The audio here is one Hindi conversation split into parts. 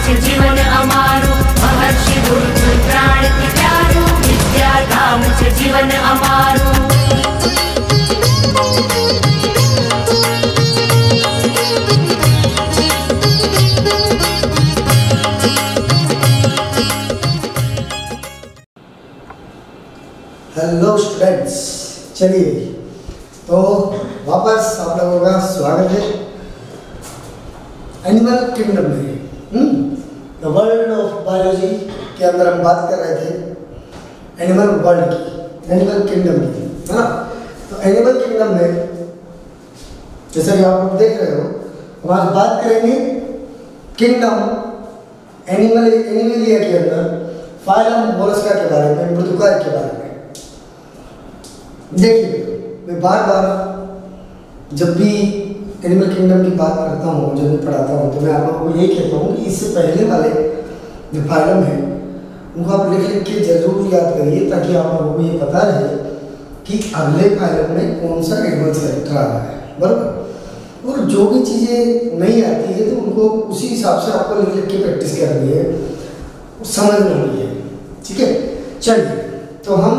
છે જીવન અમારું, મહર્ષિ ગુરુકુળ પ્રાણથી પ્યારું, વિદ્યાધામ છે જીવન અમારું. हेलो स्टूडेंट्स, चलिए तो वापस आप लोगों का स्वागत है एनिमल किंगडम में. द वर्ल्ड ऑफ बायोलॉजी के अंदर हम बात कर रहे थे एनिमल वर्ल्ड की, एनिमल किंगडम की, है ना. तो एनिमल किंगडम में जैसा कि आप लोग देख रहे हो, हम आज बात करेंगे किंगडम एनिमलिया के अंदर फाइलम मोलस्का के बारे में, मृदुकाय के बारे में. देखिए, मैं बार बार जब भी एनिमल किंगडम की बात करता हूँ, जब भी पढ़ाता हूँ, तो मैं आप लोगों को ये कहता हूँ कि इससे पहले वाले जो फाइलम है उनको आप लिख के जरूर याद करिए, ताकि आप लोगों को ये पता रहे कि अगले फाइलम में कौन सा एडवांस कैरेक्टर आ रहा है, बराबर. और जो भी चीज़ें नहीं आती है तो उनको उसी हिसाब से आपको लिख के प्रैक्टिस करनी है, समझना है, ठीक है. चलिए तो हम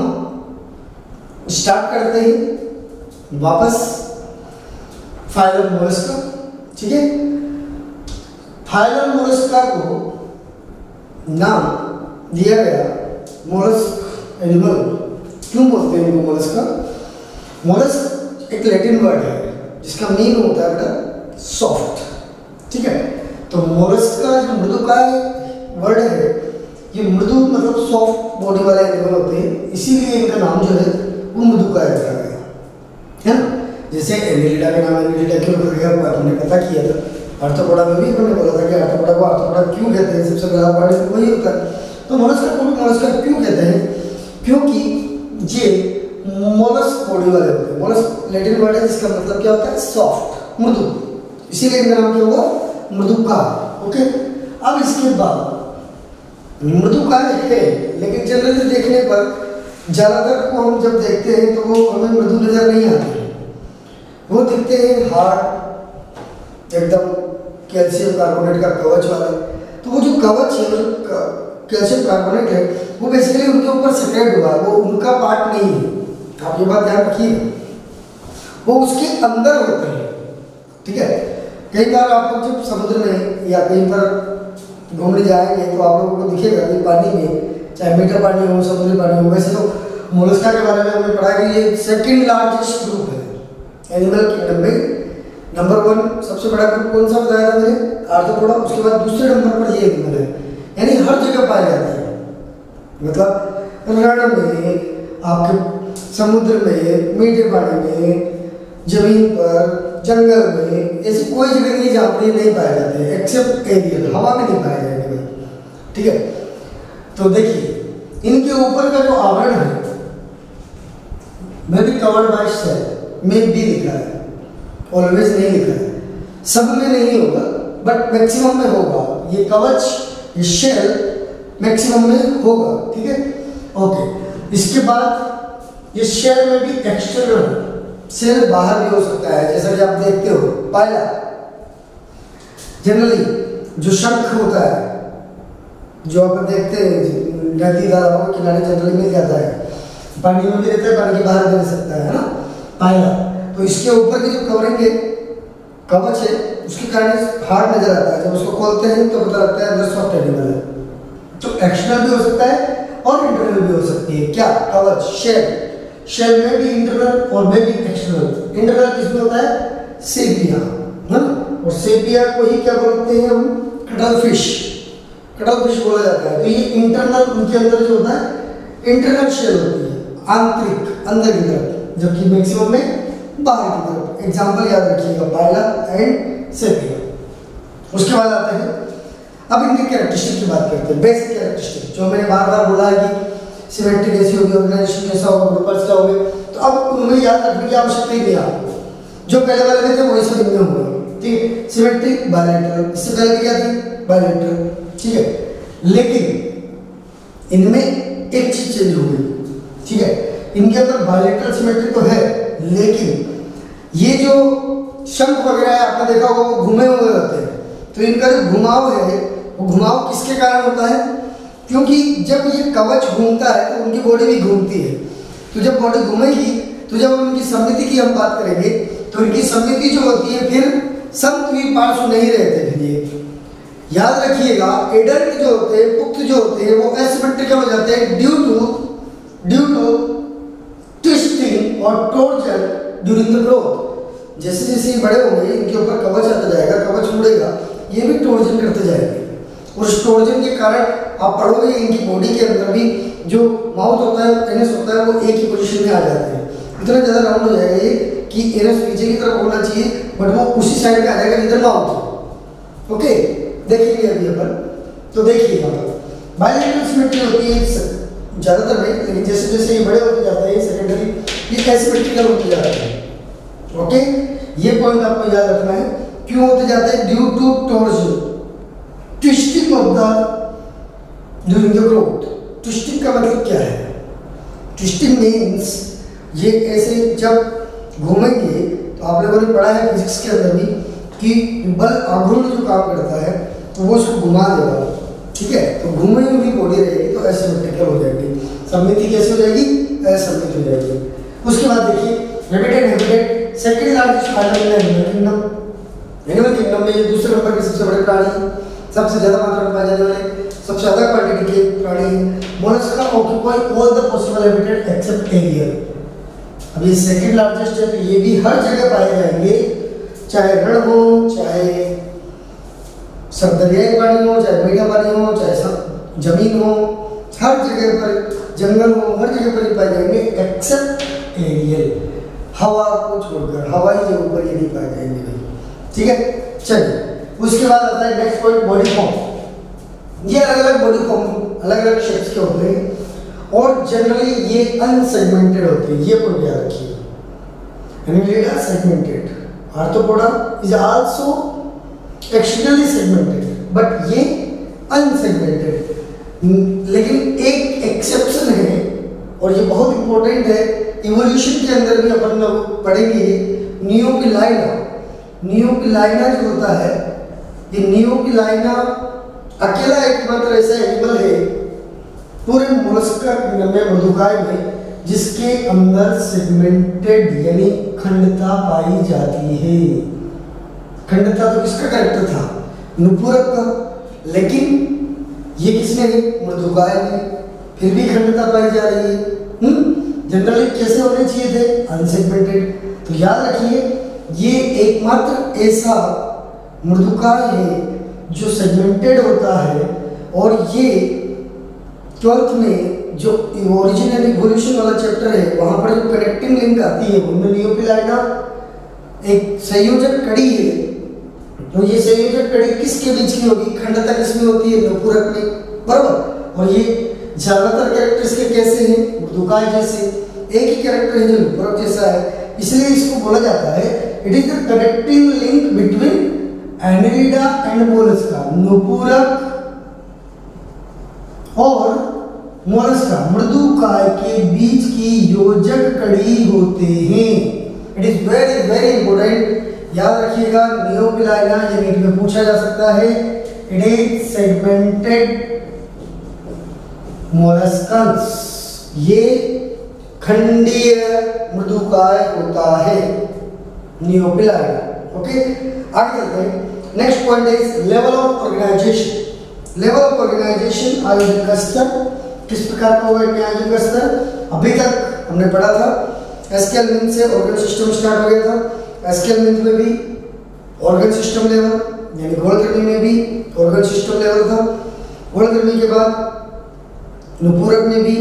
स्टार्ट करते हैं वापस फाइलम मोलस्का. ठीक है, फाइलम मोलस्का को नाम दिया गया मोलस्क एनिमल. क्यों बोलते हैं इनको मोलस्का? मोलस्क एक लैटिन वर्ड है जिसका मीन होता है बेटा सॉफ्ट. ठीक है, तो मोलस्क का जो मृदुकाय वर्ड है, ये मृदु मतलब सॉफ्ट बॉडी वाले एनिमल होते हैं, इसीलिए इनका नाम जो है वो मृदुकाय रखा गया है ना. जैसे एनिलिडा का नाम एनिलिडा क्यों रखा गया, वो आपने पता किया था. आर्थ्रोपोडा में भी हमने बोला था कि आर्थ्रोपोडा को आर्थ्रोपोडा क्यों कहते हैं, सबसे पहला वर्ड वही होता है. तो मोलस्का को मोलस्का क्यों कहते हैं? क्योंकि ये मोलस्क बॉडी वाले होते हैं. मोलस्क लैटिन वर्ड है जिसका मतलब क्या होता है सॉफ्ट, मृदु, इसीलिए इनका नाम क्या होगा मृदुकाय. ओके, अब इसके बाद मृदुकाय है, लेकिन जनरली देखने पर ज़्यादातर को हम जब देखते हैं तो वो हमें मृदु नजर नहीं आते हैं, वो दिखते हैं हार्ड, एकदम कैल्शियम कार्बोनेट का कवच वाला. तो वो जो कवच है, कैल्शियम कार्बोनेट है, वो बेसिकली उनके ऊपर सेक्रेट हुआ है, वो उनका पार्ट नहीं है. आप ये बात ध्यान रखिए, वो उसके अंदर होते हैं. ठीक है, कई बार आप लोग जब समुद्र में या कहीं पर घूमने जाएंगे तो आप लोगों को दिखेगा कि पानी में, चाहे मीठा पानी हो, समुद्री पानी हो, वैसे तो मोलस्का के बारे में हमने पढ़ा कि ये सेकंड लार्जेस्ट ग्रुप है एनिमल किंगडम में. नंबर 1 सबसे बड़ा ग्रुप कौन सा बताया था मैंने? आर्थ्रोपोडा. उसके बाद दूसरे नंबर पर ये एनिमल है, यानी हर जगह पाए जाते हैं. मतलब रण में, आपके समुद्र में, मीठे पानी में, जमीन पर, जंगल में, ऐसी कोई जगह नहीं जहाँ पर नहीं पाए जाते हैं, एक्सेप्ट एरियल, हवा में नहीं पाए जाएंगे. ठीक है, तो देखिए इनके ऊपर का जो आवरण है may be covered by shell, में भी लिखा है, ऑलवेज नहीं लिखा है, सब में नहीं होगा बट मैक्सिमम में होगा. ये कवच, ये शेल मैक्सिमम में होगा. ठीक है, ओके. इसके बाद ये शेल में भी एक्सटर्नल सेल बाहर भी हो सकता है, जैसा कि आप देखते हो पायला. जनरली जो शंख होता है, जो आप देखते हैं नदी तालाबों के किनारे जनरली मिल जाता है, पानी में भी रहता है, पानी के बाहर भी रह सकता है ना, पायला. तो इसके ऊपर की जो कवरिंग है, कवच है, उसके कारण हार्ड नजर आता है. जब उसको खोलते हैं तो पता लगता है अंदर सॉफ्ट एनिमल है. तो एक्सटर्नल भी हो सकता है और इंटरनल भी हो सकती है. क्या? कवच, शेल. शेल में भी इंटरनल और में भी एक्सटर्नल. इंटरनल किसमें होता है? सेपिया, है ना. और सेपिया को ही क्या बोलते हैं हम? Cuttle fish. कटल फिश बोला जाता है. तो ये इंटरनल उनके अंदर जो होता है इंटरनल शेल होती है, आंतरिक, अंदर की तरफ, जबकि मैक्सिमम में बाहर की तरफ. एग्जाम्पल याद रखिएगा, पायला एंड सेपिया. उसके बाद आते हैं अब इनके कैरेक्टरिस्टिक की बात करते हैं, बेसिक कैरेक्टरिस्टिक, जो मैंने बार बार बोला है कि सिमेट्री कैसी होगी, ऑर्गेनाइजेशन कैसा होगा, ग्रुपर्स क्या होंगे. तो अब उन्हें याद रखने की आवश्यकता ही नहीं आपको, जो पहले वाले में थे वही सब इनमें होंगे. ठीक है, सिमेट्री बायलैटरल, इससे पहले क्या थी? बायलैटरल. ठीक है, लेकिन इनमें एक चीज चेंज हो गई. ठीक है, इनके अंदर बायलैटरल सिमेट्री तो है, लेकिन ये जो शंख वगैरह है आपने देखा होगा वो घूमे हुए होते हैं, तो इनका जो घुमाव है वो घुमाव किसके कारण होता है? क्योंकि जब ये कवच घूमता है तो उनकी बॉडी भी घूमती है। तो जब बॉडी घूमेगी तो जब उनकी सममिति की हम बात करेंगे तो इनकी सममिति जो होती है फिर समद्विपार्श्व नहीं रहते। फिर ये याद रखिएगा, एडल्ट जो होते हैं, पुख्त जो होते हैं, वो एसिमेट्रिकल हो जाते हैं ड्यू टू ट्विस्टिंग और टॉर्जन ड्यूरिंग द ग्रोथ। जैसे जैसे ये बड़े होंगे इनके ऊपर कवच आता जाएगा, कवच मुड़ेगा, ये भी टॉर्जन करते जाएंगे। और उस टॉर्जन के कारण आप पढ़ोगे इनकी बॉडी के अंदर भी जो माउथ होता है, एनस होता है, वो एक ही पोजीशन में आ जाते हैं। इतना ज़्यादा राउंड हो जाएगा ये कि एनस पीछे की तरफ होना चाहिए, बट वो उसी साइड पे आ जाएगा जिधर माउथ। ओके, देखेंगे अभी अपन। तो देखिए बायलैटरल सिमेट्री होती है ज़्यादातर में, लेकिन जैसे जैसे ये बड़े होते जाते हैं सेकेंडरी ये एसिमेट्रिकल होते जाते हैं। ओके, ये पॉइंट आपको याद रखना है। क्यों होते जाते हैं? Due to torsion, twisting of the during the growth. Twisting का मतलब क्या है? ट्विस्टिंग मीन्स ये ऐसे जब घूमेंगे तो आप लोगों ने पढ़ा है फिजिक्स के अंदर भी कि बल आघूर्ण जो काम करता है तो वो उसको घुमा देगा। ठीक है, तो घूमे हुई बॉडी रहेगी तो एसिमेट्रिकल हो जाएगी। सममिति कैसे हो जाएगी? असममित हो जाएगी। उसके बाद देखिए habitat second largest phylum in animal kingdom. Animal kingdom में ये दूसरे नंबर के सबसे बड़े प्राणी हैं, सबसे ज्यादा मात्रा में पाए जाने वाले, सबसे ज्यादा क्वांटिटी के प्राणी हैं। Mollusca occupy all the possible habitat except aerial. अब ये सेकंड लार्जेस्ट है तो ये भी हर जगह पाए जाएंगे, चाहे रण हो, चाहे सरदरियाई पानी हो, चाहे मीठा पानी हो, चाहे जमीन हो, हर जगह पर, जंगल हो, हर जगह पर पाए जाएंगे एक्सेप्ट एरियल। हवा को छोड़कर, हवाई जगह पर ये नहीं पाए जाएंगे भाई। ठीक है, चलिए उसके बाद आता है नेक्स्ट पॉइंट, बॉडी फॉर्म। ये अलग अलग बॉडी फॉर्म, अलग अलग शेप्स के होते हैं और जनरली ये अनसेगमेंटेड होते हैं। ये पॉइंट याद रखिए, animal segmented. Arthropoda is also externally segmented but ये अनसेगमेंटेड। लेकिन एक एक्सेप्शन है और ये बहुत इंपॉर्टेंट है, इवोल्यूशन के अंदर भी अपन लोग पढ़ेंगे, नियोपिलाइना। नियोपिलाइना जो होता है, ये नियोपिलाइना अकेला एकमात्र ऐसा एनिमल है पूरे मोलस्का में, मृदुकाय में, जिसके अंदर सेगमेंटेड यानी खंडता पाई जाती है। खंडता तो किसका कैरेक्टर था? नुपूरक का, लेकिन ये किसने? मृदुकाय में, फिर भी खंडता पाई जा रही है। जनरली कैसे होने चाहिए थे? अनसेगमेंटेड। तो याद रखिए ये एकमात्र ऐसा मृदुकाय है जो सेगमेंटेड होता है। और ये 12th में जो ओरिजिनल इवोल्यूशन वाला चैप्टर है वहां पर जो कनेक्टिंग लिंक आती है उनमें नियोपिलाइना एक संयोजक कड़ी है। तो ये संयोजक कड़ी किसके बीच की होगी? खंडता किसमें होती है? नुपूरक में, बराबर। और ये ज्यादातर कैरेक्टर इसके कैसे हैं? मृदुकाय जैसे। एक ही कैरेक्टर है जो नुपूरक जैसा है, इसलिए इसको बोला जाता है it is the connecting link between Annelida and Mollusca. नुपूरक और मोलस्का, मृदुकाय के बीच की योजक कड़ी होते हैं। It is very very important, याद रखिएगा। नियोपिलाइना ये नीट में पूछा जा सकता है। इट इज सेगमेंटेड मोलस्कस, ये खंडीय मृदुकाय होता है नियोपिलाइना। ओके, आगे चलते हैं। Next point is level of organisation. Level of organisation आयोजन का स्तर, किस प्रकार का होगा इनमें आयोजन का स्तर? अभी तक हमने पढ़ा था एस्केल मिंथ से ऑर्गन सिस्टम स्टार्ट हो गया था। एस्केल मिंथ में भी ऑर्गन सिस्टम लेवल, यानी गोलकृमि में भी ऑर्गन सिस्टम लेवल था। गोलकृमि के बाद नुपूरक में भी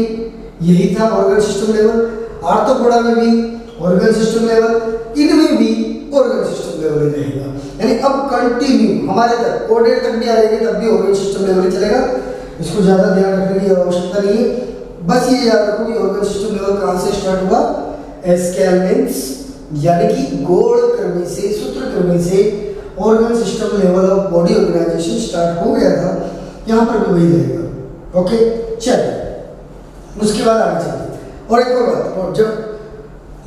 यही था ऑर्गन सिस्टम लेवल। आर्थ्रोपोडा में भी ऑर्गन सिस्टम लेवल, इनमें भी ऑर्गन सिस्टम लेवल ही रहेगा। यानी अब कंटिन्यू हमारे तक कोडेड तक भी आएंगे तब भी ऑर्गन सिस्टम लेवल ही चलेगा। इसको ज़्यादा ध्यान रखने की आवश्यकता नहीं है, बस ये याद रखो कि ऑर्गन सिस्टम लेवल कहाँ से स्टार्ट हुआ? एस्केल मिंथ, यानी कि गोलकृमि से, सूत्रकृमि से organ system level of body organisation start हो गया था। यहाँ पर भी वही रहेगा। ओके, चलिए उसके बाद आगे चलते हैं। और एक और बात, और जब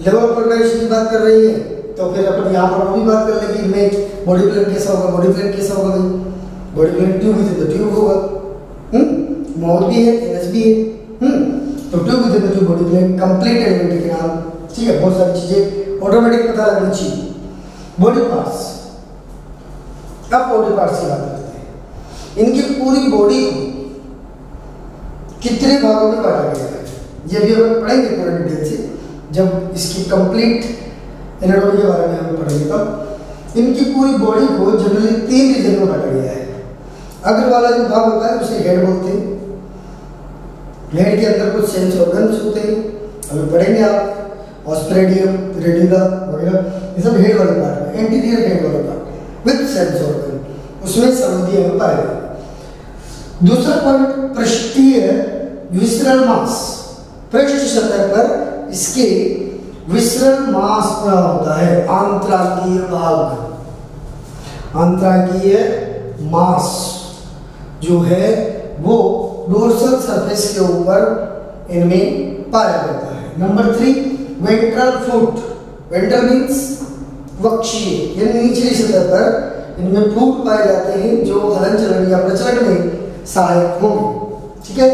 लेवल ऑफ ऑर्गेनाइजेशन की बात कर रही है तो फिर अपन यहाँ पर भी बात कर लेंगे इनमें बॉडी प्लान कैसा होगा, बॉडी प्लान कैसा होगा भाई। Body plan tube with the tube होगा, माउथ भी है, एनस भी है, तो tube with the tube body plan complete element के नाम, ठीक है। बहुत सारी चीजें ऑटोमेटिक पता लगनी चाहिए। बॉडी पार्ट्स, अब बॉडी पार्ट्स की बात करते हैं। इनकी पूरी बॉडी को कितने भागों में बांटा गया है, ये भी हम पढ़ेंगे पूरे डिटेल से जब इसकी कंप्लीट एनाटॉमी के बारे में हम पढ़ेंगे। तब इनकी पूरी बॉडी को जनरली 3 रीजन में बांटा गया है। अगर वाला जो भाग होता है उसे हेड बोलते हैं। हेड के अंदर कुछ सेंस ऑर्गन्स होते हैं, अभी पढ़ेंगे आप, ऑस्प्रेडियम, रेडिकुला वगैरह, ये सब हेड वाले पार्ट में, एंटीरियर हेड वाले पार्ट विद सेंस ऑर्गन, उसमें संबंधी अंग पाए गए। दूसरा पॉइंट पृष्ठीय विसरल मांस, पृष्ठ सतह पर इसके विसरल मांस पड़ा होता है। आंतरांगीय भाग, आंतरांगीय मांस जो है वो डोर्सल सरफेस के ऊपर इनमें पाया जाता है। Number 3 ventral foot, ventral means वक्षीय, यानी निचली सतह पर इनमें फूट पाए जाते हैं जो हलन चलन या प्रचलन में सहायक होंगे, ठीक है।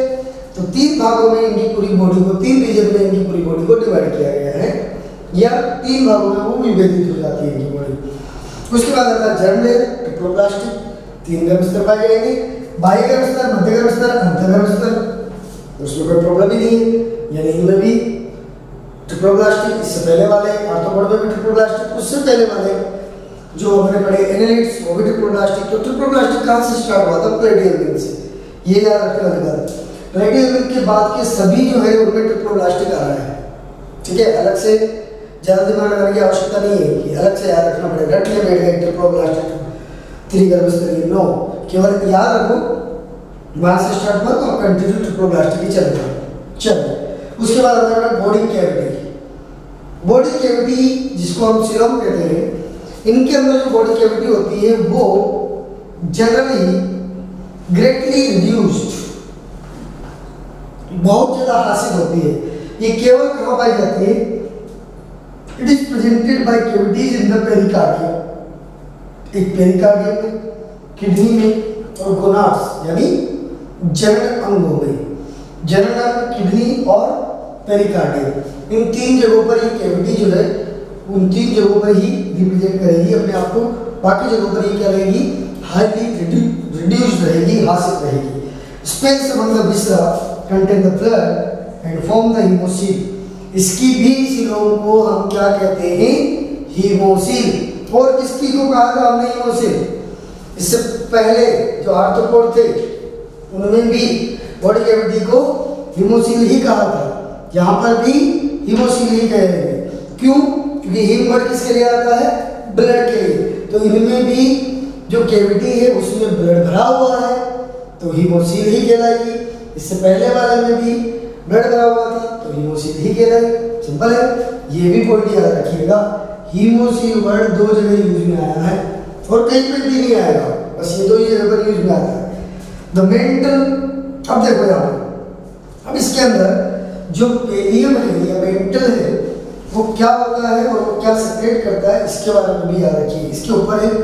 तो 3 भागों में इनकी पूरी बॉडी को, 3 रीजन में इनकी पूरी बॉडी को डिवाइड किया गया है, या 3 भागों में वो विभेदित हो जाती है इनकी बॉडी। उसके बाद आता है जर्म लेयर, ट्रिप्लोब्लास्टिक, 3 गर्भ स्तर पाए जाएंगे, बाह्य गर्भ स्तर, मध्य गर्भ स्तर, अंत गर्भ स्तर, उसमें कोई प्रॉब्लम ही नहीं है, यानी इनमें भी ट्रिप्लोब्लास्टिक, इससे पहले वाले आर्थ्रोपोड में भी ट्रिप्लोब्लास्टिक, उससे पहले वाले जो हमने पढ़े एनालिट्स वो भी ट्रिप्लोब्लास्टिक। तो ट्रिप्लोब्लास्टिक कहाँ से स्टार्ट हुआ था? प्लेटियल विंग से, ये याद रखने वाली बात है। प्लेटियल विंग के बाद के सभी जो है उनमें ट्रिप्लोब्लास्टिक आ रहा है, ठीक है। अलग से ज़्यादा दिमाग लगाने की आवश्यकता नहीं है कि अलग से याद रखना पड़ेगा, रट ले बैठ गए ट्रिप्लोब्लास्टिक त्रिगर्भस्तरीय, नो, केवल याद रखो वहाँ से स्टार्ट हुआ तो कंटिन्यू ट्रिप्लोब्लास्टिक ही चलेगा। चलो उसके बाद आता है बॉडी कैविटी। बॉडी कैविटी जिसको हम सीरम कहते हैं, इनके अंदर जो बॉडी कैविटी होती है वो जनरली ग्रेटली रिड्यूस्ड, बहुत ज्यादा हासिल होती है। ये केवल कहाँ पाई जाती है? It is presented by cavities in the pericardium, एक पेरिकार्डियम में, किडनी में और गोनाड्स यानी जनन अंगों में, जनन अंग, किडनी और पेरिकार्डियम, इन 3 जगहों पर ये कैविटी जो है उन 3 जगहों पर ही रिप्रेजेंट करेगी अपने आप को। बाकी जगहों पर ये क्या रहेगी? हाईली रिड्यूस्ड रहेगी, हासिल रहेगी। Space among the viscera contain the blood and form the haemocoel. इसकी भी सिलों को हम क्या कहते हैं? हीमोसील। और किसकी को कहा था हमने हीमोसील? इससे पहले जो आर्थ्रोपोड थे उन्होंने भी बॉडी कैविटी को हीमोसील ही कहा था, यहाँ पर भी हीमोसील ही कहेंगे। क्यों? क्योंकि हीम वर्ड किसके लिए आता है? ब्लड के लिए। तो इनमें भी जो कैविटी है उसमें ब्लड भरा हुआ है तो हीमोसील ही कहलाएगी। इससे पहले वाले में भी ब्लड भरा हुआ था तो हीमोसील ही कहलाएगी। सिंपल है, ये भी पॉइंट याद रखिएगा। हीमोसील वर्ड 2 जगह यूज में आया है और कहीं पे भी नहीं आएगा, बस ये 2 ही जगह पर यूज में आता है। द मेंटल, अब देखो यहाँ पर, अब इसके अंदर जो पेलियम है या मेंटल है वो क्या होता है और वो क्या सेक्रेट करता है, इसके बारे में भी याद रखिए। इसके ऊपर एक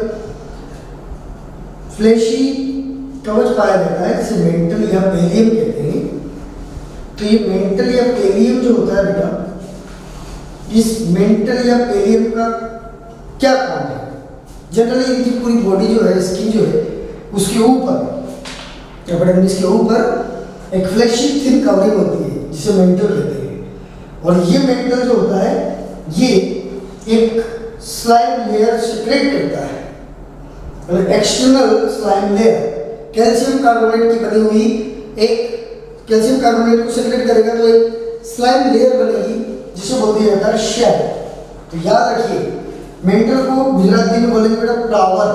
फ्लैशी कवच पाया जाता है जिसे मेंटल या पेलियम कहते हैं। तो ये मेंटल या पेलियम जो होता है बेटा, इस मेंटल या पेलियम का क्या काम है? जनरली इनकी पूरी बॉडी जो है, स्किन जो है, उसके ऊपर एपिडर्मिस के ऊपर एक फ्लैशी थिन कवरिंग होती है जिसे मेंटल कहते हैं। और ये मेंटल जो होता है ये एक स्लाइम लेयर सेक्रेट करता है, मतलब external slime layer calcium carbonate की बनी हुई एक, कैल्शियम कार्बोनेट को सेक्रेट करेगा तो एक स्लाइम लेयर बनेगी जिसे बोल दिया जाता है शेल। तो याद रखिए, मेंटल को गुजराती में बोलेंगे बेटा प्रावर,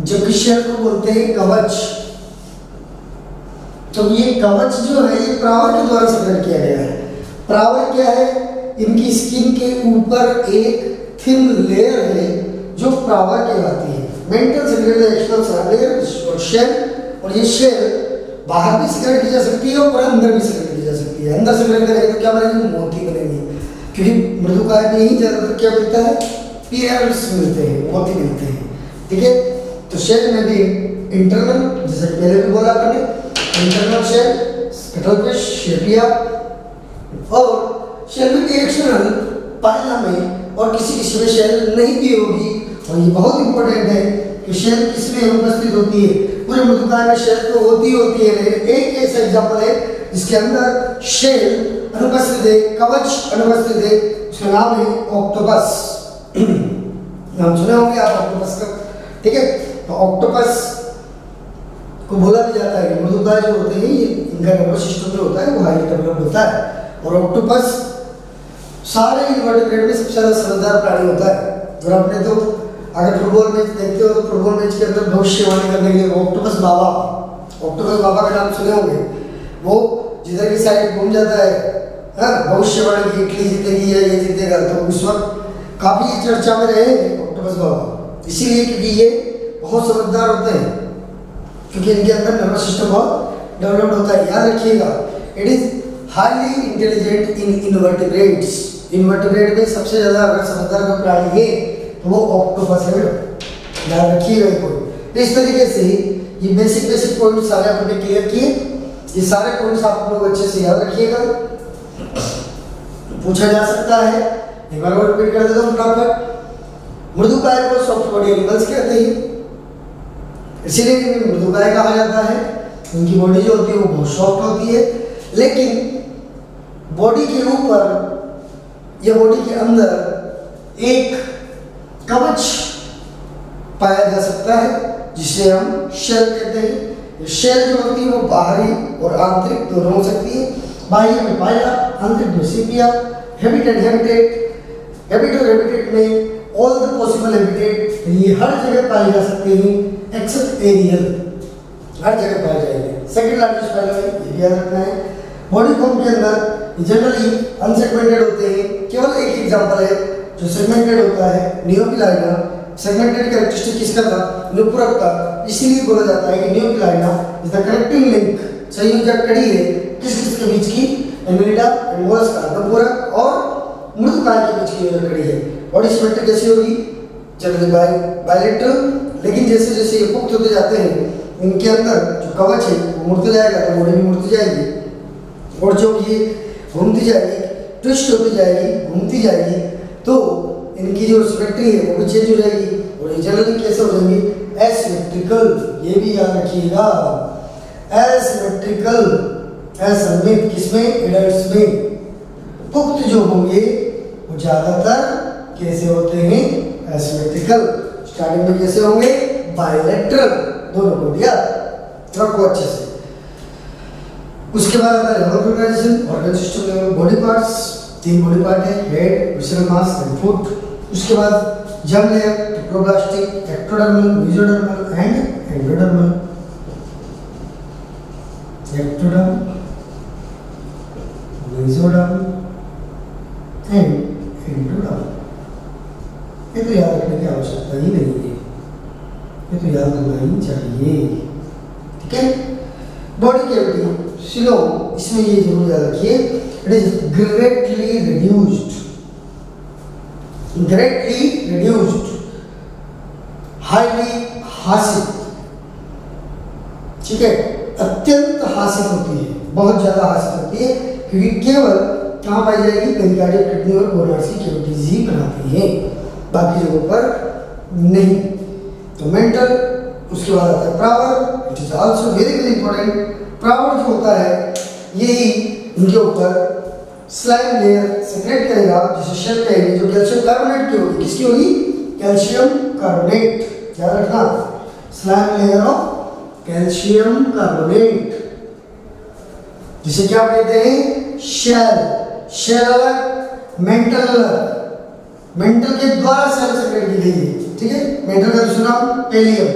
जबकि शेल को बोलते हैं कवच। तो ये कवच जो है ये प्रावर के द्वारा सेक्रेट किया गया है। प्रावर क्या है? इनकी स्किन के ऊपर एक थिन लेयर है जो प्रावर कहलाती है। Mantle secrete external slime layer और शेल, और ये शेल बाहर भी सेक्रेट की जा सकती है और अंदर भी सेक्रेट की जा सकती है। अंदर सेक्रेट करेंगे तो क्या बनेगी? मोती बनेगी, क्योंकि मृदुकाय में ही ज्यादातर क्या मिलता है? पीयर्स मिलते हैं, मोती मिलते हैं, ठीक है। तो शेल में भी इंटरनल, जैसे पहले भी बोला आपने, इंटरनल शेल, कटलफिश, शेपिया, और शेल में भी एक्सटर्नल पाइला में, और किसी किसी में शेल नहीं भी होगी। और ये बहुत इंपॉर्टेंट है कि शेल किसमें अनुपस्थित होती है। पूरे मृदुकाय में शेल तो होती है, लेकिन एक ऐसा एग्जाम्पल है जिसके अंदर शेल अनुपस्थित है, कवच अनुपस्थित है, उसका नाम है ऑक्टोपस। नाम सुने होंगे आप ऑक्टोपस का, ठीक है। तो ऑक्टोपस को बोला भी जाता है कि मृदुकाय जो होते हैं इनका नर्वस सिस्टम जो होता है वो हाईली डेवलप्ड होता है। और ऑक्टोपस सारे इनवर्टेब्रेट में सबसे ज्यादा समझदार प्राणी होता है। और आपने तो अगर फुटबॉल मैच देखते हो तो फुटबॉल मैच के अंदर भविष्यवाणी करने के लिए ऑक्टोपस बाबा का नाम सुने होंगे। वो जिधर की साइड घूम जाता है, भविष्यवाणी की इटली जीतेगी या ये जीतेगा, तो उस वक्त काफी चर्चा में रहे ऑक्टोपस बाबा, इसीलिए क्योंकि ये बहुत समझदार होते हैं, क्योंकि इनके अंदर नर्वस सिस्टम बहुत डेवलप्ड होता है। याद रखिएगा, it is highly intelligent in invertebrates. Invertebrate में सबसे ज्यादा अगर समझदार का प्राणी है तो वो ऑक्टोपस है। याद रखिएगा कोई। इस तरीके से ये बेसिक पॉइंट सारे आपने क्लियर किए। ये सारे पॉइंट्स आप लोग अच्छे से याद रखिएगा, पूछा जा सकता है। एक बार और रिपीट कर देता हूँ फटाफट। मृदुकाय को सॉफ्ट बॉडी एनिमल्स कहते हैं, इसीलिए इन्हें मृदुकाय कहा जाता है। उनकी बॉडी जो होती है वो बहुत सॉफ्ट होती है, लेकिन बॉडी के ऊपर या बॉडी के अंदर एक कवच पाया जा सकता है जिसे हम शेल कहते हैं। शेल जो होती है वो बाहरी और आंतरिक दोनों हो सकती है। बाह्य में पाइला, आंतरिक में सेपिया। हैबिटेट और हैबिटेट में ऑल द पॉसिबल हैबिटेट, ये हर जगह पाए जा सकते हैं एक्सेप्ट एरियल, हर जगह पाए जाएंगे। सेकंड लार्जेस्ट फाइलम है, ये भी याद रखना है। बॉडी फॉर्म के अंदर जनरली अनसेगमेंटेड होते हैं। केवल एक एग्जांपल है जो सेगमेंटेड होता है, नियोपिलाइना। सेगमेंटेड कैरेक्टरिस्टिक किसका था? नुपुरक का। इसीलिए बोला जाता है कि नियोपिलाइना इज द कनेक्टिंग लिंक, संयोजक कड़ी है किस के बीच की? एनिलिडा एंड मोलस्का, नुपुरक और मृदुकाय के बीच की कड़ी है। बॉडी सिमेट्री कैसी होगी? जनरली बायलेटरल, लेकिन जैसे जैसे ये पुख्त होते जाते हैं इनके अंदर जो कवच है वो मुड़ते जाएगा, तो बॉडी भी मुड़ती जाएगी, और जो ये घूमती जाएगी, ट्विस्ट होती जाएगी, घूमती जाएगी, तो इनकी जो सिमेट्री है वो भी चेंज हो जाएगी। और ये जनरली कैसे हो जाएंगी? एसिमेट्रिकल। ये भी याद रखिएगा, एसिमेट्रिकल, असममित। किसमें? एडल्ट्स में। पुख्त जो होंगे वो ज्यादातर कैसे होते हैं? एसिमेट्रिकल। स्टार्टिंग में कैसे होंगे? बायलैटरल। दोनों को दिया, रखो अच्छे से। उसके बाद आता है organisation, organ system level, body parts. 3 body part है, head, visceral mass and foot. उसके बाद germ layer, triploblastic, ectodermal, mesodermal and endodermal. Ectoderm, mesoderm and endoderm. ये तो याद रखने की आवश्यकता ही नहीं है, ये तो याद होना ही चाहिए, ठीक है। बॉडी कैविटी, सिलो, इसमें ये जरूर याद रखिए, it is greatly reduced, highly हासित, ठीक है, अत्यंत हासित होती है, बहुत ज्यादा हासित होती है, क्योंकि केवल कहाँ पाई जाएगी? पेरिकार्डियल, किडनी और गोनाड्स की कैविटीज ही बनाती है, बाकी जगहों पर नहीं। तो मेंटल, उसके बाद आता है प्रावर, it is also very important. प्रावर जो होता है यही इनके ऊपर स्लाइम लेयर सेक्रेट करेगा, जिसे शेल कहेंगे, जो कैल्शियम कार्बोनेट की होगी। किसकी होगी? कैल्शियम कार्बोनेट, याद रखना, slime layer of calcium carbonate, जिसे क्या कहते हैं? शेल। शेल अलग, मेंटल अलग। मेंटल के द्वारा सेल सेक्रेट की गई है, ठीक है। मेंटल का दूसरा नाम पेलियम,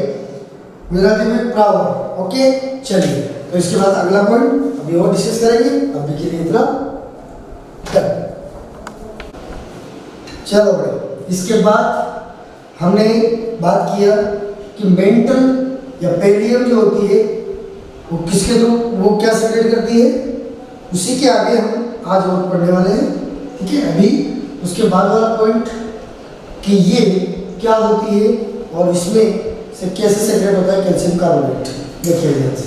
गुजराती में प्रावर। ओके, चलिए, तो इसके बाद अगला पॉइंट अभी और डिस्कस करेंगे, अभी के लिए इतना कर। चलो भाई, इसके बाद हमने बात किया कि मेंटल या पेलियम जो होती है वो किसके थ्रू, वो क्या सेक्रेट करती है, उसी के आगे हम आज और पढ़ने वाले हैं, ठीक है। अभी उसके बाद वाला पॉइंट कि ये क्या होती है और इसमें कैसे सेक्रेट होता है कैल्शियम कार्बोनेट, देखिए ध्यान से।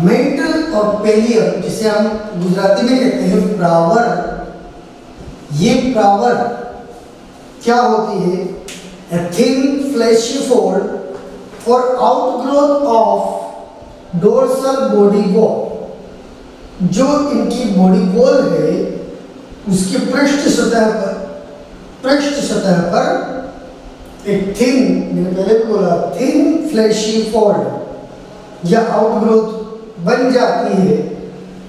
मेंटल और पेलियम जिसे हम गुजराती में कहते हैं प्रावर, ये प्रावर क्या होती है? ए थिन फ्लैशी फोल्ड और outgrowth of dorsal body wall. जो इनकी बॉडी वॉल है उसके पृष्ठ सतह पर एक थिन, मैंने पहले भी बोला, थिन फ्लैशी फोल्ड या आउटग्रोथ बन जाती है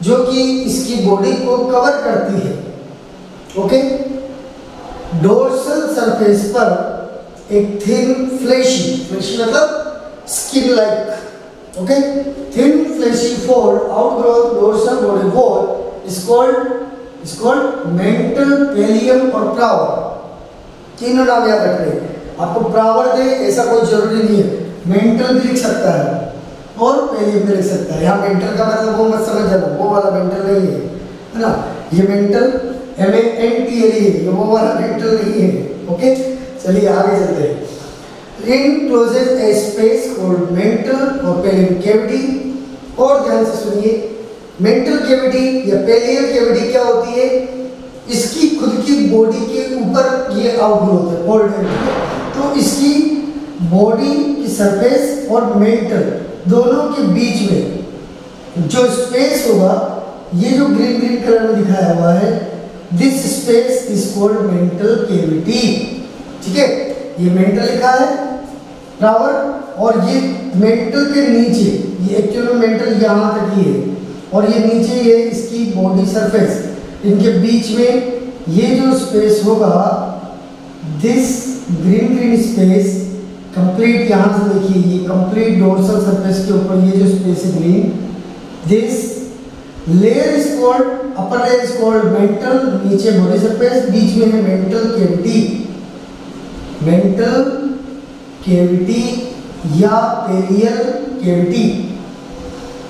जो कि इसकी बॉडी को कवर करती है। ओके, डोर्सल सरफेस पर एक थिन फ्लैशी मतलब skin like, okay, thin fleshy fold outgrowth dorsal body wall is called mantle, pallium और प्रावर। तीनों नाम याद रखने, आपको प्रावर दे ऐसा कोई जरूरी नहीं है, मेंटल भी लिख सकता है और पेलियम भी लिख सकता है। यहाँ मेंटल का मतलब वो मत समझ जाना, वो वाला मेंटल नहीं है ना, ये मेंटल MENTAL है, ये वो वाला मेंटल नहीं है। ओके, चलिए आगे चलते हैं। Encloses a space called mental और पेलियम कैविटी। और ध्यान से सुनिए, मेंटल कैविटी या पेलियम कैविटी क्या होती है? इसकी खुद की बॉडी के ऊपर ये आउटग्रोथ है, फोल्ड है, तो इसकी बॉडी की सरफेस और मेंटल दोनों के बीच में जो स्पेस होगा, ये जो ग्रीन ग्रीन कलर में दिखाया हुआ है, this space is called mantle cavity. ठीक है, ये मेंटल लिखा है प्रावर, और ये मेंटल के नीचे, ये एक्चुअल में मेंटल यहाँ तक ही है और ये नीचे ये इसकी बॉडी सरफेस, इनके बीच में ये जो स्पेस होगा, this green green space complete, यहाँ से देखिए ये कंप्लीट डोर्सल सरफेस के ऊपर ये जो स्पेस है green, this layer is called, upper layer is called mantle, नीचे बॉडी सरफेस, बीच में है मेंटल कैविटी। मेंटल कैविटी या pallial cavity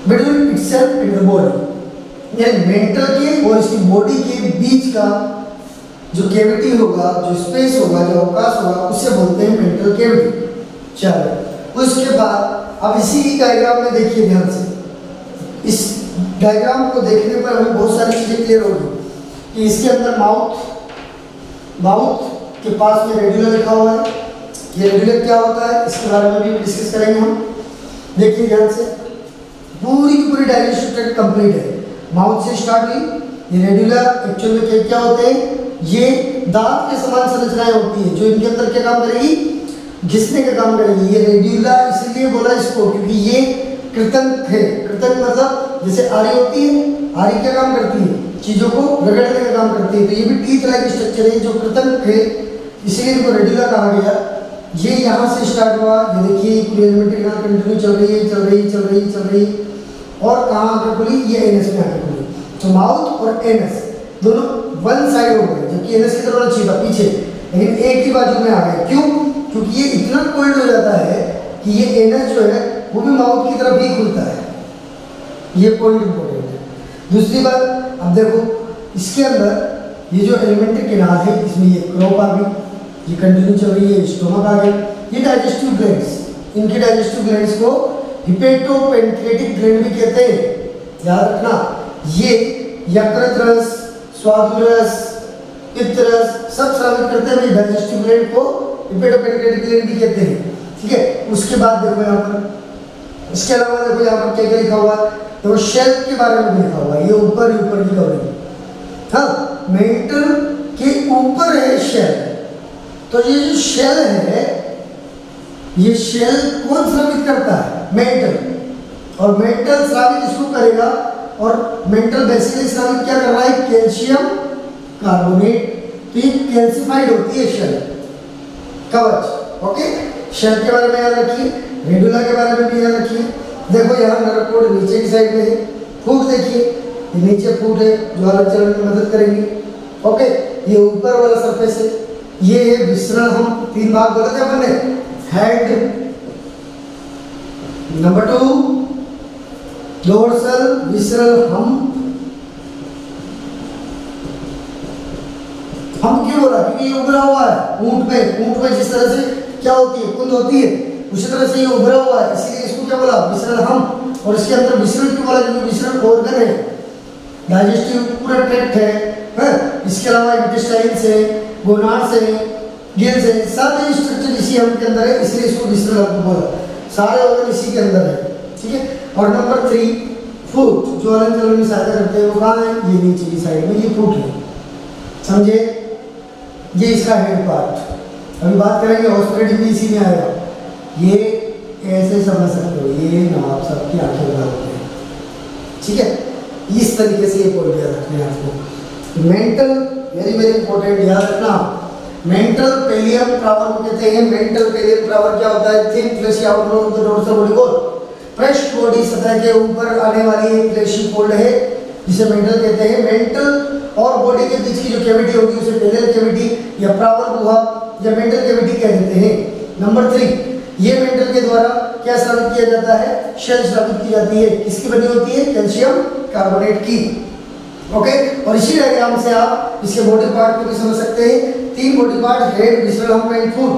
between itself and the body, यानी मेंटल के और इसकी बॉडी के बीच का जो कैविटी होगा, जो स्पेस होगा, जो अवकाश होगा, उसे बोलते हैं मेंटल कैविटी। चलो उसके बाद अब इसी की डायग्राम में देखिए ध्यान से, इस डायग्राम को देखने पर हमें बहुत सारी चीजें क्लियर होगी कि इसके अंदर माउथ के पास में रेडिकुलर लिखा हुआ है। ये रेडिकुलर क्या होता है इसके बारे में भी डिस्कस करेंगे हम। देखिए ध्यान से, पूरी की पूरी डाइजेस्टिव ट्रैक्ट कंप्लीट है, माउथ से स्टार्ट हुई। ये रेडिकुलर एक्चुअल में क्या होते हैं? ये दांत के समान संरचनाएं होती है जो इनके अंदर क्या काम करेगी? घिसने का काम करेगी। ये रेडिकुलर इसलिए बोला इसको क्योंकि ये कृतंक है। कृतंक मतलब जैसे आरी होती है, आरी क्या काम करती है? चीजों को रगड़ने का काम करती है। तो ये भी टीथ लाइक स्ट्रक्चर है जो कृतंक है, इसीलिए इनको रेडिकुलर कहा गया। ये यहाँ से स्टार्ट हुआ, ये देखिए पूरी एलिमेंट्री यहाँ कंटिन्यू चल रही और कहाँ आकर खुली? ये एनएस में आकर खुली। तो माउथ और एनएस दोनों वन साइड हो गए, जबकि एनएस की तरफ चाहिए था पीछे, लेकिन एक ही बाजू में आ गए। क्यों? क्योंकि ये इतना कोल्ड हो जाता है कि ये एनएस जो है वो भी माउथ की तरफ ही खुलता है। ये पॉइंट इंपॉर्टेंट है। दूसरी बात, अब देखो इसके अंदर ये जो एलिमेंट्री कैनाल है, इसमें ये क्रोप आ गई, ये कंटिन्यू चल रही है, स्टोमक आ गया। ये डाइजेस्टिव ग्लैंड्स, इनके डाइजेस्टिव ग्लैंड्स को हिपेटोपेनक्रेटिक ग्लैंड भी कहते हैं, याद रखना। ये यकृत रस, स्वादु रस, पित्त रस सब स्रावित करते हैं। डाइजेस्टिव ग्लैंड को हिपेटोपेनक्रेटिक ग्लैंड भी कहते हैं। ठीक है, उसके बाद देखो यहाँ पर, इसके अलावा देखो यहाँ पर क्या क्या लिखा हुआ है? तो शेल के बारे में लिखा हुआ है, ये ऊपर की कवरिंग। हाँ, मेंटल के ऊपर है शेल। तो ये जो शेल है, ये शेल कौन स्रावित करता है? मेंटल। और मेंटल स्रावित इसको करेगा, और मेंटल बेसिकली स्रावित क्या कर रहा है? Calcium carbonate. तो ये कैल्सिफाइड होती है शेल, कवच। ओके, शेल के बारे में याद रखिए, रेडुला के बारे में भी याद रखिए। देखो यहाँ नर्व कोड नीचे की साइड में है, फूट देखिए, ये नीचे फूट है जो अलग चलने में मदद करेंगे। ओके, ये ऊपर वाला सरफेस है, ये है विसरण। हम तीन भाग बोले थे अपन ने, हेड, नंबर 2 डोर्सल, विसरल, हम क्यों बोला? क्योंकि ये उभरा हुआ है ऊंट पे जिस तरह से क्या होती है, कुंद होती है। उसी तरह से ये उभरा हुआ है, इसीलिए इसको क्या बोला, विसरण हम। और इसके अंदर विसरण क्यों बोला, क्योंकि विसरण ऑर्गन है, डाइजेस्टिव पूरा ट्रैक्ट है। इसके अलावा इंटेस्टाइन से, गोनाड से, गिल से, सारे स्ट्रक्चर इसी हम के अंदर है, इसलिए इसको विसरण हमको बोला। सारे ऑर्गन इसी के अंदर है, ठीक है। और नंबर 3 फूट, जो हलन चलन में सहायता करते हैं, वो कहाँ है, ये नीचे की साइड में, ये फूट है, समझे। ये इसका हेड पार्ट, अभी बात करेंगे हॉस्पिटल भी इसी में आएगा। ये ऐसे समझ सकते हो, ये नाप सबकी आंखें बना होते हैं, ठीक है। इस तरीके से ये पॉइंट याद रखना है आपको। मेंटल वेरी वेरी इंपॉर्टेंट, याद रखना। मेंटल पेलियम प्रावर को कहते हैं। मेंटल पेलियम प्रावर क्या होता है, thin fleshy outline of the dorsal body wall, fresh body सतह के ऊपर आने वाली एक फ्लैशी फोल्ड है, जिसे मेंटल कहते हैं। मेंटल और बॉडी के बीच की जो कैविटी होगी उसे पेलियल कैविटी या प्रावर गुहा या मेंटल कैविटी कह देते हैं। नंबर 3, ये मेंटल के द्वारा क्या स्रावित किया जाता है, शेल स्रावित की जाती है। किसकी बनी होती है, कैल्शियम कार्बोनेट की, ओके। और इसी डायग्राम से आप इसके बॉडी पार्ट को भी समझ सकते हैं। 3 body part, head, visceral and foot,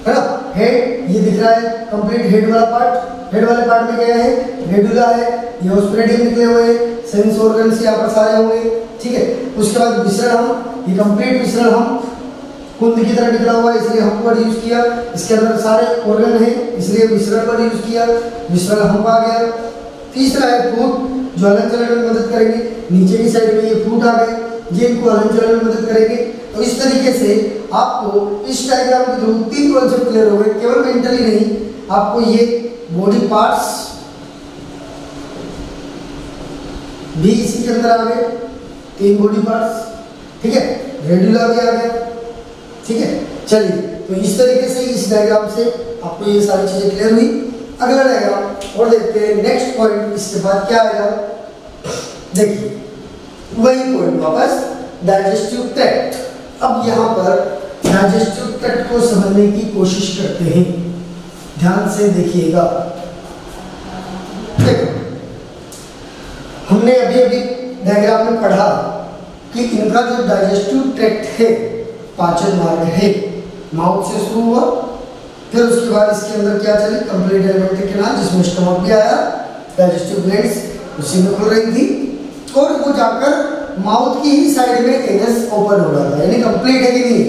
है ना। हेड ये दिख रहा है, कंप्लीट हेड वाला पार्ट। हेड वाले पार्ट में क्या है, रेडुला है, ये ऑस्प्रेडियम निकले हुए, सेंस ऑर्गन्स यहाँ पर सारे होंगे, ठीक है। उसके बाद विसरल हम, ये कंप्लीट विसरल हम कुंद की तरह निकला हुआ है, इसलिए हम वर्ड यूज किया। इसके अंदर सारे ऑर्गन है, इसलिए विसरल वर्ड यूज किया, विसरल हम आ गया। तीसरा है फूट, जो हलन चलन में मदद करेंगे। नीचे की साइड में ये फूट आ गए, ये इनको हलन चलन में मदद करेंगे। तो इस तरीके से आपको इस डायग्राम के थ्रू 3 कॉन्सेप्ट क्लियर हो गए, केवल मेंटली नहीं, आपको ये बॉडी पार्ट्स भी इसी के अंदर आ गए, 3 बॉडी पार्ट्स, ठीक है। रेडुला भी आ गया, ठीक है। चलिए, तो इस तरीके से इस डायग्राम से आपको ये सारी चीजें क्लियर हुई। अगला डायग्राम और देखते हैं, नेक्स्ट पॉइंट इसके बाद क्या आएगा, देखिए वही पॉइंट वापस, डाइजेस्टिव ट्रैक्ट। अब यहाँ पर डाइजेस्टिव ट्रैक्ट को समझने की कोशिश करते हैं, ध्यान से देखिएगा। देखो, हमने अभी अभी डायग्राम में पढ़ा कि इनका जो डाइजेस्टिव ट्रैक्ट है, पाचन मार्ग है, माउथ से शुरू हुआ, फिर उसके बाद इसके अंदर क्या चले, कंप्लीट एलिमेंट्री कैनाल, जिसमें स्टमक भी आया, डाइजेस्टिव ग्लैंड्स उसी में खुल रही थी, और वो जाकर माउथ की ही साइड में एनस ओपन हो रहा था। यानी कंप्लीट है कि नहीं,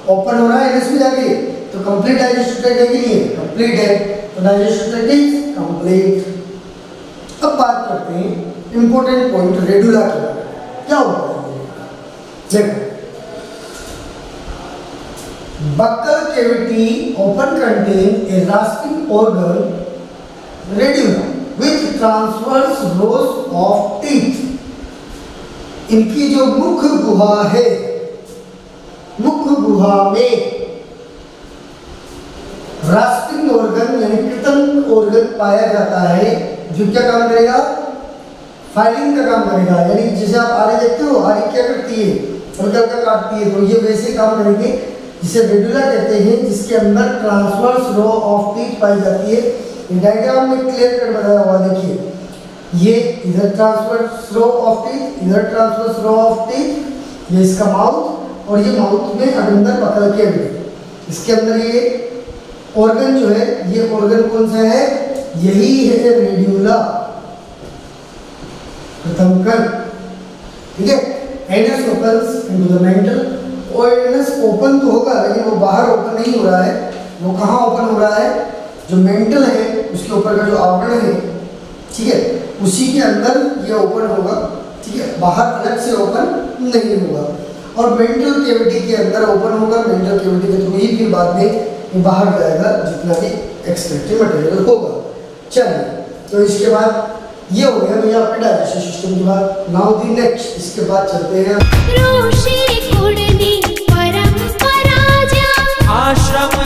ओपन हो रहा है एनस में जाके, तो कंप्लीट डाइजेस्टिव ट्रैक्ट है कि नहीं, कंप्लीट है, तो डाइजेस्टिव ट्रैक्ट इज कंप्लीट। अब बात करते हैं इंपॉर्टेंट पॉइंट रेडुला के बारे में, क्या होता है। देखो, buccal cavity often contain a rasping organ, radula, with transverse rows of teeth. इनकी जो मुख्य गुहा है, मुख्य गुहा में रास्पिंग ऑर्गन यानी कृतंक ऑर्गन पाया जाता है, जो क्या काम करेगा, फाइलिंग का काम करेगा। यानी जैसे आप आरी देखते हो, आरी क्या करती है, हल्का हल्का काटती है, तो ये वैसे काम करेंगे, जिसे रेडुला कहते हैं, जिसके अंदर ट्रांसवर्स रो ऑफ टीथ पाई जाती है। डायग्राम में क्लियर कट बताया हुआ, देखिए ये इधर ट्रांसवर्स रो ऑफ टीथ, इधर ट्रांसवर्स रो ऑफ टीथ, ये इसका माउथ, और ये माउथ में अंदर बकल कैविटी। इसके अंदर ये ऑर्गन जो है, ये ऑर्गन कौन सा है, यही है रेड्यूला, प्रथमकण, ठीक है। Anus opens into the mental, और एनस ओपन तो होगा लेकिन वो बाहर ओपन नहीं हो रहा है, वो कहाँ ओपन हो रहा है, जो मेंटल है उसके ऊपर का जो आवरण है, ठीक है, उसी के अंदर ये ओपन होगा, ठीक है, बाहर अलग से ओपन नहीं होगा। और मेंटल कैविटी के अंदर ओपन होगा, मेंटल कैविटी के थ्रू ही फिर बाद में बाहर जाएगा जितना भी एक्सक्रीटरी मटेरियल होगा। चलिए, तो इसके बाद ये हो गया भैया आपके डाइजेस्टिव सिस्टम की बात। नाउ दी नेक्स्ट, इसके बाद चलते हैं ऋषि कुंडली परंपरा जा, आश्रम